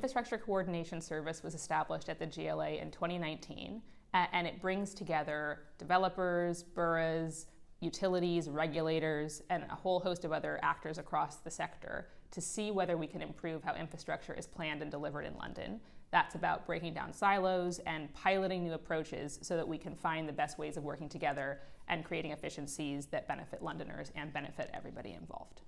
Infrastructure Coordination Service was established at the GLA in 2019, and it brings together developers, boroughs, utilities, regulators, and a whole host of other actors across the sector to see whether we can improve how infrastructure is planned and delivered in London. That's about breaking down silos and piloting new approaches so that we can find the best ways of working together and creating efficiencies that benefit Londoners and benefit everybody involved.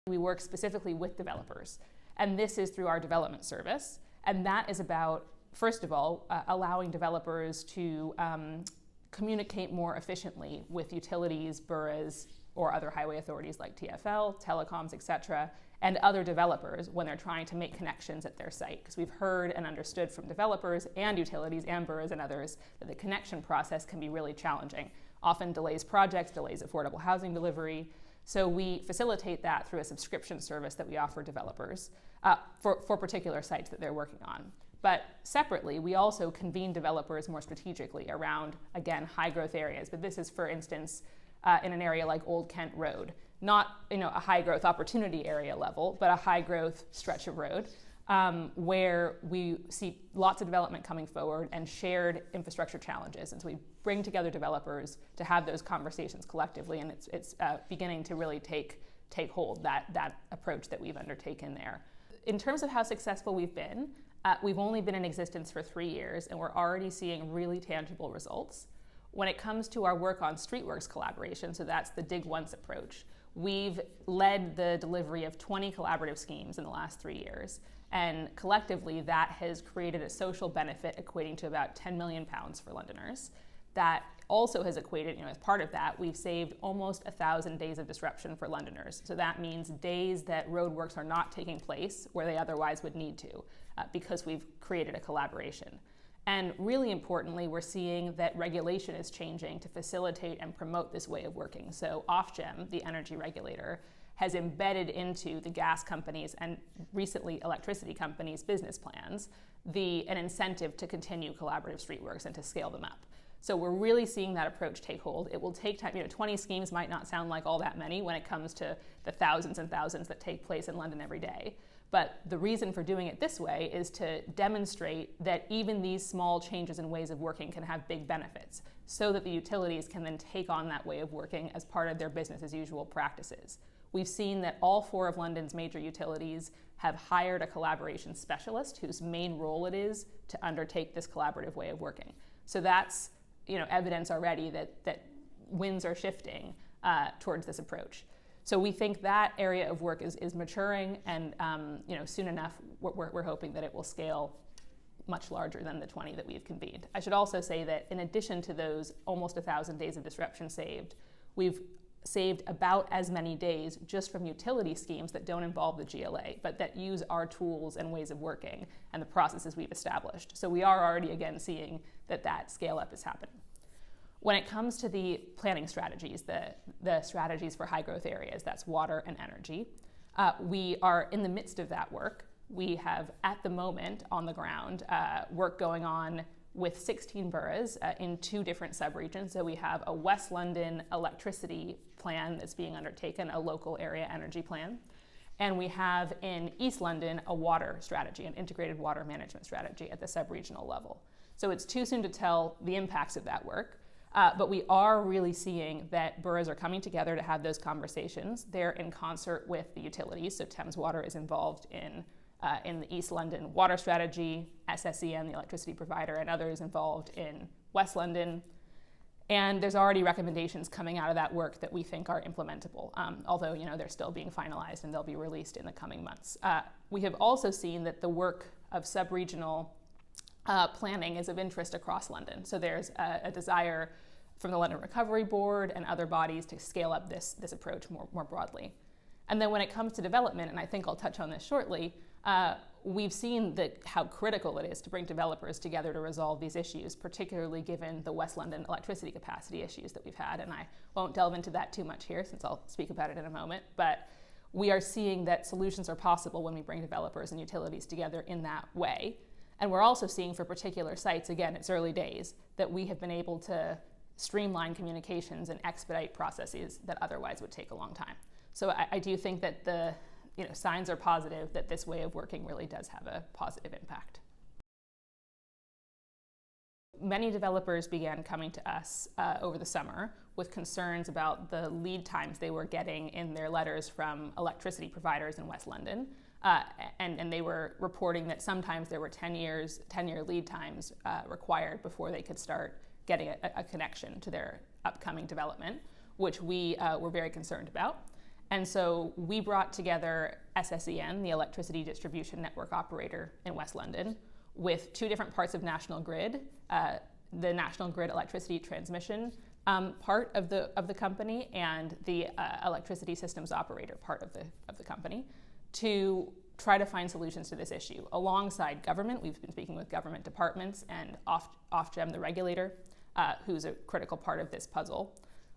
We work specifically with developers, and this is through our development service, and that is about, first of all, allowing developers to communicate more efficiently with utilities, boroughs, or other highway authorities like TfL, telecoms, etc., and other developers when they're trying to make connections at their site. Because we've heard and understood from developers and utilities and boroughs and others that the connection process can be really challenging. Often delays projects, delays affordable housing delivery. So we facilitate that through a subscription service that we offer developers for particular sites that they're working on. But separately, we also convene developers more strategically around, again, high growth areas. But this is, for instance, in an area like Old Kent Road, not a high growth opportunity area level, but a high growth stretch of road where we see lots of development coming forward and shared infrastructure challenges. And so we bring together developers to have those conversations collectively, and it's beginning to really take hold, that approach that we've undertaken there. In terms of how successful we've been, we've only been in existence for 3 years, and we're already seeing really tangible results. When it comes to our work on Streetworks collaboration, so that's the Dig Once approach, we've led the delivery of 20 collaborative schemes in the last 3 years. And collectively, that has created a social benefit equating to about £10 million for Londoners. That also has equated, as part of that, we've saved almost 1,000 days of disruption for Londoners. So that means days that roadworks are not taking place where they otherwise would need to, because we've created a collaboration. And really importantly, we're seeing that regulation is changing to facilitate and promote this way of working. So Ofgem, the energy regulator, has embedded into the gas companies and recently electricity companies' business plans an incentive to continue collaborative streetworks and to scale them up. So we're really seeing that approach take hold. It will take time. 20 schemes might not sound like all that many when it comes to the thousands and thousands that take place in London every day. But the reason for doing it this way is to demonstrate that even these small changes in ways of working can have big benefits, so that the utilities can then take on that way of working as part of their business as usual practices. We've seen that all 4 of London's major utilities have hired a collaboration specialist whose main role it is to undertake this collaborative way of working. So that's evidence already that winds are shifting towards this approach. So we think that area of work is maturing, and soon enough we're hoping that it will scale much larger than the 20 that we've convened. I should also say that in addition to those almost 1,000 days of disruption saved, we've saved about as many days just from utility schemes that don't involve the GLA, but that use our tools and ways of working and the processes we've established. So we are already again seeing that scale up is happening. When it comes to the planning strategies, the strategies for high growth areas, that's water and energy, we are in the midst of that work. We have, at the moment, on the ground, work going on with 16 boroughs in 2 different subregions. So we have a West London electricity plan that's being undertaken, a local area energy plan. And we have in East London a water strategy, an integrated water management strategy at the sub-regional level. So it's too soon to tell the impacts of that work. But we are really seeing that boroughs are coming together to have those conversations. They're in concert with the utilities, so Thames Water is involved in the East London water strategy, SSEN, the electricity provider, and others involved in West London. And there's already recommendations coming out of that work that we think are implementable, although they're still being finalized and they'll be released in the coming months. We have also seen that the work of sub-regional planning is of interest across London. So there's a desire from the London Recovery Board and other bodies to scale up this approach more broadly. And then when it comes to development, and I think I'll touch on this shortly, we've seen how critical it is to bring developers together to resolve these issues, particularly given the West London electricity capacity issues that we've had. And I won't delve into that too much here since I'll speak about it in a moment. But we are seeing that solutions are possible when we bring developers and utilities together in that way. And we're also seeing for particular sites, again, it's early days, that we have been able to streamline communications and expedite processes that otherwise would take a long time. So I do think that signs are positive that this way of working really does have a positive impact. Many developers began coming to us over the summer with concerns about the lead times they were getting in their letters from electricity providers in West London. And they were reporting that sometimes there were 10-year lead times required before they could start getting a connection to their upcoming development, which we were very concerned about. And so we brought together SSEN, the electricity distribution network operator in West London, with two different parts of National Grid, the National Grid electricity transmission part of the company and the electricity systems operator part of the company, to try to find solutions to this issue. Alongside government, we've been speaking with government departments and Ofgem, the regulator, who's a critical part of this puzzle,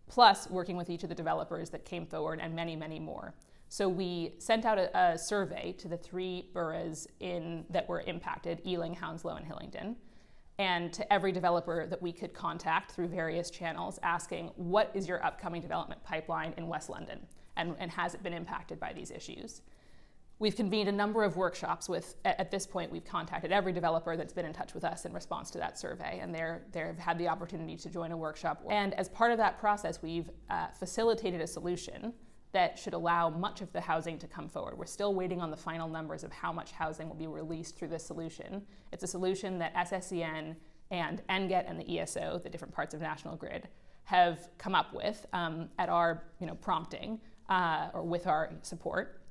plus working with each of the developers that came forward and many, many more. So we sent out a survey to the 3 boroughs that were impacted, Ealing, Hounslow, and Hillingdon, and to every developer that we could contact through various channels, asking, what is your upcoming development pipeline in West London, and has it been impacted by these issues? We've convened a number of workshops at this point, we've contacted every developer that's been in touch with us in response to that survey, and they've had the opportunity to join a workshop. And as part of that process, we've facilitated a solution that should allow much of the housing to come forward. We're still waiting on the final numbers of how much housing will be released through this solution. It's a solution that SSEN and NGET and the ESO, the different parts of National Grid, have come up with at our prompting or with our support.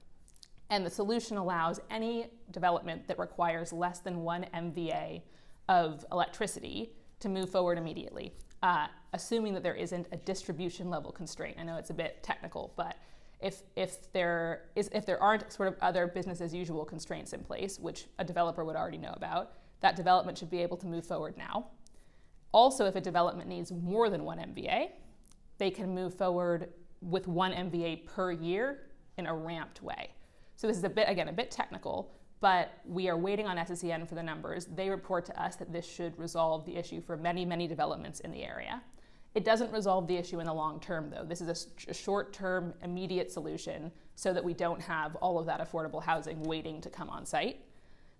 And the solution allows any development that requires less than 1 MVA of electricity to move forward immediately, assuming that there isn't a distribution level constraint. I know it's a bit technical, but if there aren't sort of other business as usual constraints in place, which a developer would already know about, that development should be able to move forward now. Also, if a development needs more than 1 MVA, they can move forward with 1 MVA per year in a ramped way. So this is a bit technical, but we are waiting on SSEN for the numbers. They report to us that this should resolve the issue for many, many developments in the area. It doesn't resolve the issue in the long term, though. This is a short-term, immediate solution so that we don't have all of that affordable housing waiting to come on site.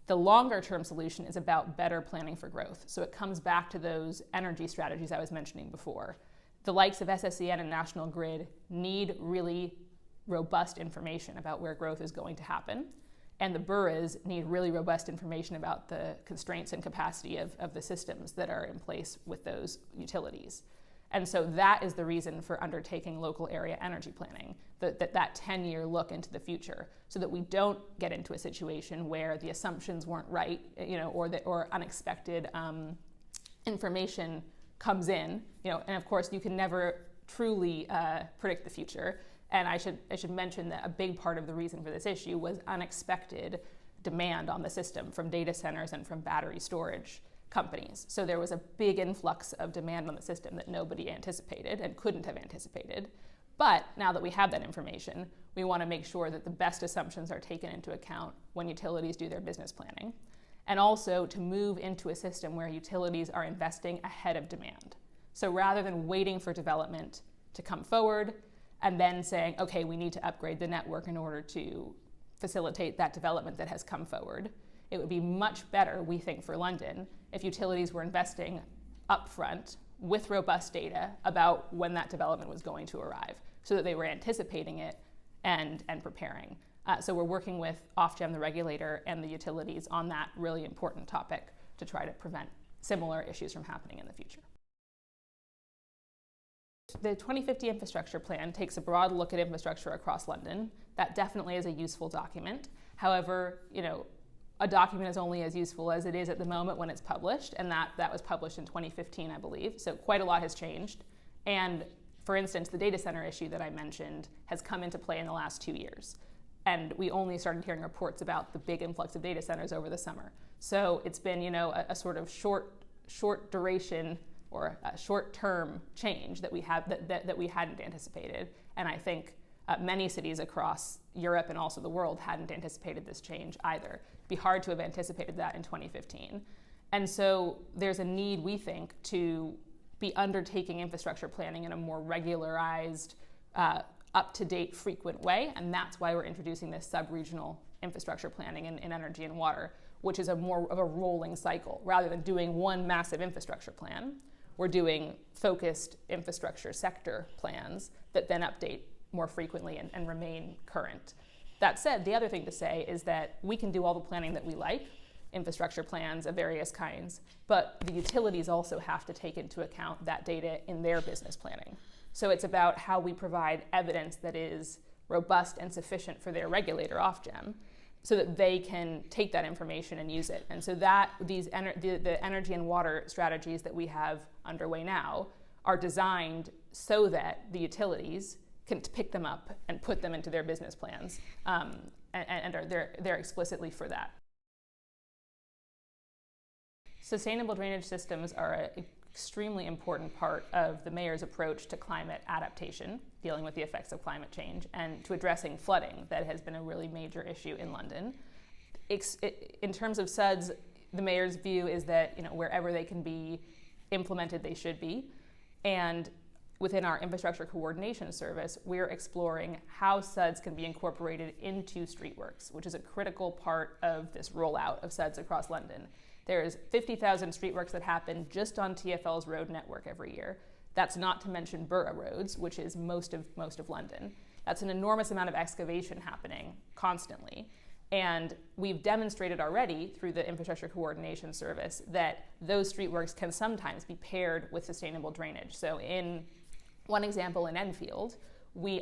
The longer-term solution is about better planning for growth. So it comes back to those energy strategies I was mentioning before. The likes of SSEN and National Grid need really robust information about where growth is going to happen. And the boroughs need really robust information about the constraints and capacity of the systems that are in place with those utilities. And so that is the reason for undertaking local area energy planning, that 10-year look into the future, so that we don't get into a situation where the assumptions weren't right, or unexpected information comes in, and of course you can never truly predict the future. And I should mention that a big part of the reason for this issue was unexpected demand on the system from data centers and from battery storage companies. So there was a big influx of demand on the system that nobody anticipated and couldn't have anticipated. But now that we have that information, we want to make sure that the best assumptions are taken into account when utilities do their business planning. And also to move into a system where utilities are investing ahead of demand. So rather than waiting for development to come forward and then saying, okay, we need to upgrade the network in order to facilitate that development that has come forward, it would be much better, we think, for London if utilities were investing upfront with robust data about when that development was going to arrive, so that they were anticipating it and preparing. So we're working with Ofgem, the regulator, and the utilities on that really important topic to try to prevent similar issues from happening in the future. The 2050 infrastructure plan takes a broad look at infrastructure across London. That definitely is a useful document. However, a document is only as useful as it is at the moment when it's published, and that was published in 2015, I believe. So quite a lot has changed. And for instance, the data center issue that I mentioned has come into play in the last 2 years. And we only started hearing reports about the big influx of data centers over the summer. So it's been, a sort of short duration or a short-term change that we hadn't anticipated. And I think many cities across Europe and also the world hadn't anticipated this change either. It'd be hard to have anticipated that in 2015. And so there's a need, we think, to be undertaking infrastructure planning in a more regularized, up-to-date, frequent way, and that's why we're introducing this sub-regional infrastructure planning in energy and water, which is more of a rolling cycle. Rather than doing one massive infrastructure plan, we're doing focused infrastructure sector plans that then update more frequently and remain current. That said, the other thing to say is that we can do all the planning that we like, infrastructure plans of various kinds, but the utilities also have to take into account that data in their business planning. So it's about how we provide evidence that is robust and sufficient for their regulator, Ofgem, so that they can take that information and use it. And so that the energy and water strategies that we have underway now are designed so that the utilities can pick them up and put them into their business plans, and they're explicitly for that. Sustainable drainage systems are an extremely important part of the mayor's approach to climate adaptation, dealing with the effects of climate change, and to addressing flooding that has been a really major issue in London. In terms of SUDs, the mayor's view is that wherever they can be implemented, they should be. And within our infrastructure coordination service, we're exploring how SUDs can be incorporated into streetworks, which is a critical part of this rollout of SUDs across London. There's 50,000 streetworks that happen just on TfL's road network every year. That's not to mention borough roads, which is most of London. That's an enormous amount of excavation happening constantly. And we've demonstrated already through the infrastructure coordination service that those streetworks can sometimes be paired with sustainable drainage. So in one example in Enfield, we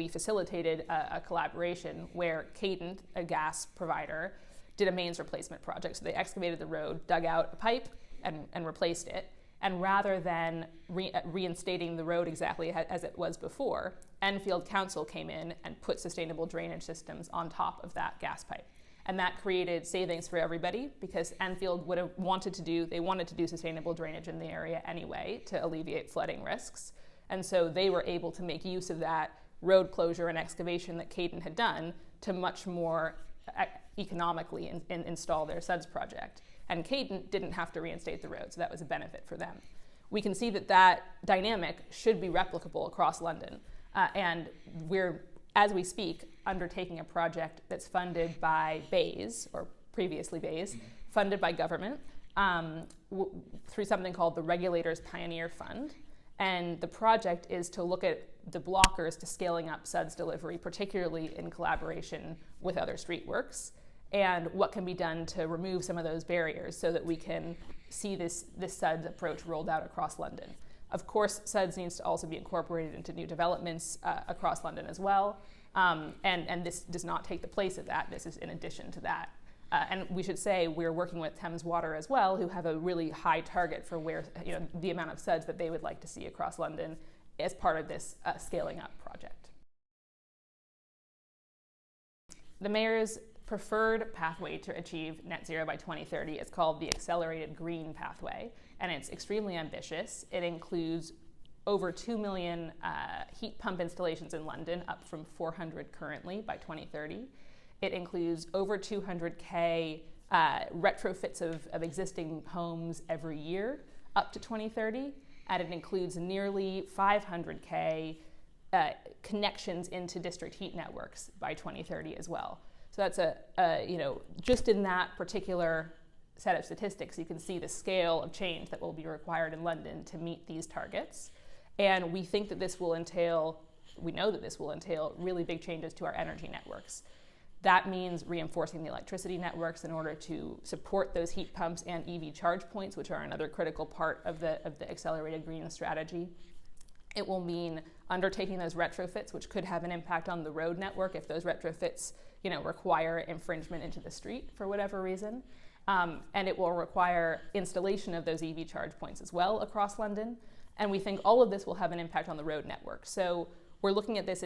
facilitated a collaboration where Cadent, a gas provider, did a mains replacement project. So they excavated the road, dug out a pipe, and replaced it. And rather than reinstating the road exactly as it was before, Enfield Council came in and put sustainable drainage systems on top of that gas pipe. And that created savings for everybody because Enfield wanted to do sustainable drainage in the area anyway to alleviate flooding risks. And so they were able to make use of that road closure and excavation that Cadent had done to much more economically install their SUDS project. And Cadent didn't have to reinstate the road, so that was a benefit for them. We can see that dynamic should be replicable across London. And we're, as we speak, undertaking a project that's funded by BEIS, or previously BEIS, funded by government, through something called the Regulator's Pioneer Fund. And the project is to look at the blockers to scaling up SUDS delivery, particularly in collaboration with other streetworks, and what can be done to remove some of those barriers so that we can see this SUDS approach rolled out across London. Of course, SUDS needs to also be incorporated into new developments across London as well, and this does not take the place of that. This is in addition to that. And we should say we're working with Thames Water as well, who have a really high target for where the amount of SUDS that they would like to see across London as part of this scaling up project. The mayor's preferred pathway to achieve net zero by 2030 is called the Accelerated Green Pathway, and it's extremely ambitious. It includes over 2 million heat pump installations in London, up from 400 currently by 2030. It includes over 200K retrofits of existing homes every year up to 2030, and it includes nearly 500K connections into district heat networks by 2030 as well. So that's just in that particular set of statistics, you can see the scale of change that will be required in London to meet these targets. And we think that we know that this will entail really big changes to our energy networks. That means reinforcing the electricity networks in order to support those heat pumps and EV charge points, which are another critical part of the accelerated green strategy. It will mean undertaking those retrofits, which could have an impact on the road network if those retrofits require infringement into the street for whatever reason. And it will require installation of those EV charge points as well across London. And we think all of this will have an impact on the road network. So we're looking at this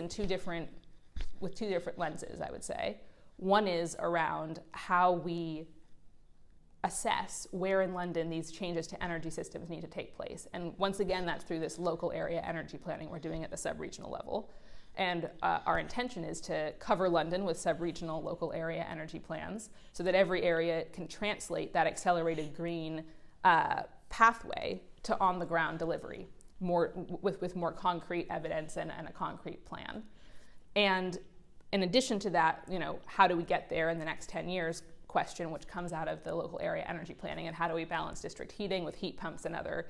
with two different lenses, I would say. One is around how we assess where in London these changes to energy systems need to take place. And once again, that's through this local area energy planning we're doing at the sub-regional level. And our intention is to cover London with sub-regional local area energy plans so that every area can translate that accelerated green pathway to on-the-ground delivery. with more concrete evidence and a concrete plan. And in addition to that, how do we get there in the next 10 years question, which comes out of the local area energy planning, and how do we balance district heating with heat pumps and other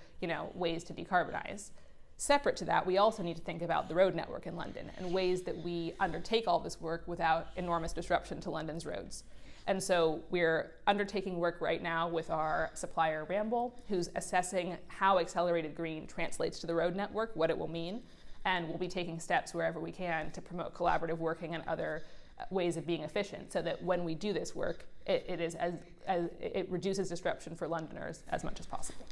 ways to decarbonize. Separate to that, we also need to think about the road network in London and ways that we undertake all this work without enormous disruption to London's roads. And so we're undertaking work right now with our supplier Ramble, who's assessing how accelerated green translates to the road network, what it will mean, and we'll be taking steps wherever we can to promote collaborative working and other ways of being efficient, so that when we do this work, it reduces disruption for Londoners as much as possible.